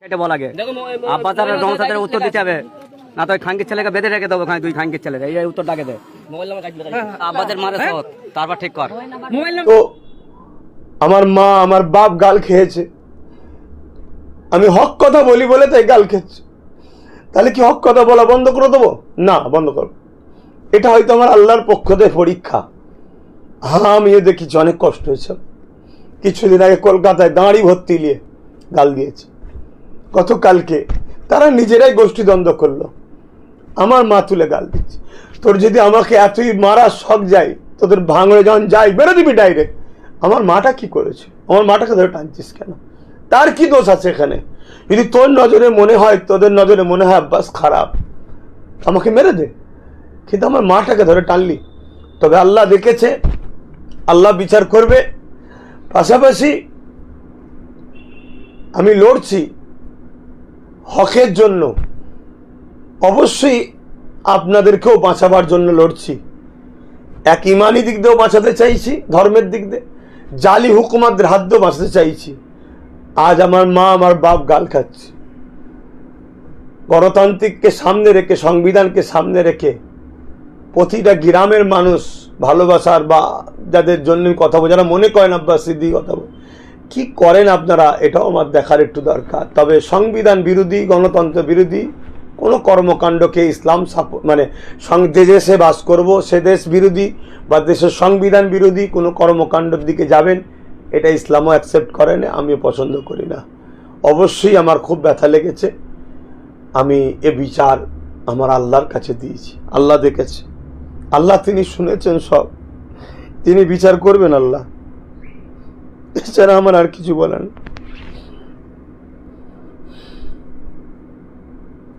এটা বলা আগে আব্বাস আর রমজানের উত্তর দিতে হবে, না তো খাঙ্কির ছেলেকে বেঁধে রেখে দেবো। দুই খাঙ্কির ছেলে এই উত্তরটাকে দে। আব্বাসের মারে সৎ, তারপর ঠিক কর। তো আমার মা আমার বাপ গাল খেয়েছে, আমি হক কথা বলি বলে তাই গাল খেয়েছে। তাহলে কি হক কথা বলা বন্ধ করে দেবো? না, বন্ধ করবো। এটা হয়তো আমার আল্লাহর পক্ষ থেকে পরীক্ষা। হ্যাঁ, আমিও দেখেছি অনেক কষ্ট হয়েছে। কিছুদিন আগে কলকাতায় দাঁড়ি ভর্তি নিয়ে গাল দিয়েছে। গতকালকে তারা নিজেরাই গোষ্ঠীদ্বন্দ্ব করলো, আমার মা তুলে গাল দিচ্ছে। তোর যদি আমাকে এতই মারা শখ যায়, তোদের ভাঙড়ে যখন যাই বেরো দিবি ডাইরেক্ট। আমার মাটা কি করেছে? আমার মাটাকে ধরে টানছিস কেন? তার কি দোষ আছে এখানে? যদি তোর নজরে মনে হয়, তোদের নজরে মনে হয় আব্বাস খারাপ, আমাকে মেরে দে, কিন্তু আমার মাটাকে ধরে টানলি। তবে আল্লাহ দেখেছে, আল্লাহ বিচার করবে। পাশাপাশি আমি লড়ছি হকের জন্য, অবশ্যই আপনাদেরকেও বাঁচাবার জন্য লড়ছি। এক ইমানি দিক দিয়েও বাঁচাতে চাইছি, ধর্মের দিক দিয়ে জালি হুকুমাতদের হাত দিয়েও বাঁচাতে চাইছি। আজ আমার মা আমার বাপ গাল খাচ্ছে। গণতান্ত্রিককে সামনে রেখে, সংবিধানকে সামনে রেখে প্রতিটা গ্রামের মানুষ ভালোবাসার বা যাদের জন্য কথা বলে, যারা মনে করেন আব্বাস সিদ্দিকী কথা বলে, কি করেন আপনারা এটাও আমার দেখার একটু দরকার। তবে সংবিধান বিরোধী, গণতন্ত্র বিরোধী কোনো কর্মকাণ্ডকে ইসলাম মানে যে দেশে বাস করব সে দেশ বিরোধী বা দেশের সংবিধান বিরোধী কোনো কর্মকাণ্ডের দিকে যাবেন, এটা ইসলামও অ্যাকসেপ্ট করে না, আমিও পছন্দ করি না। অবশ্যই আমার খুব ব্যথা লেগেছে। আমি এ বিচার আমার আল্লাহর কাছে দিয়েছি, আল্লাহ দেখেছে, আল্লাহ তিনি শুনেছেন সব, তিনি বিচার করবেন আল্লাহ। এছাড়া আমার আর কিছু বলার নেই।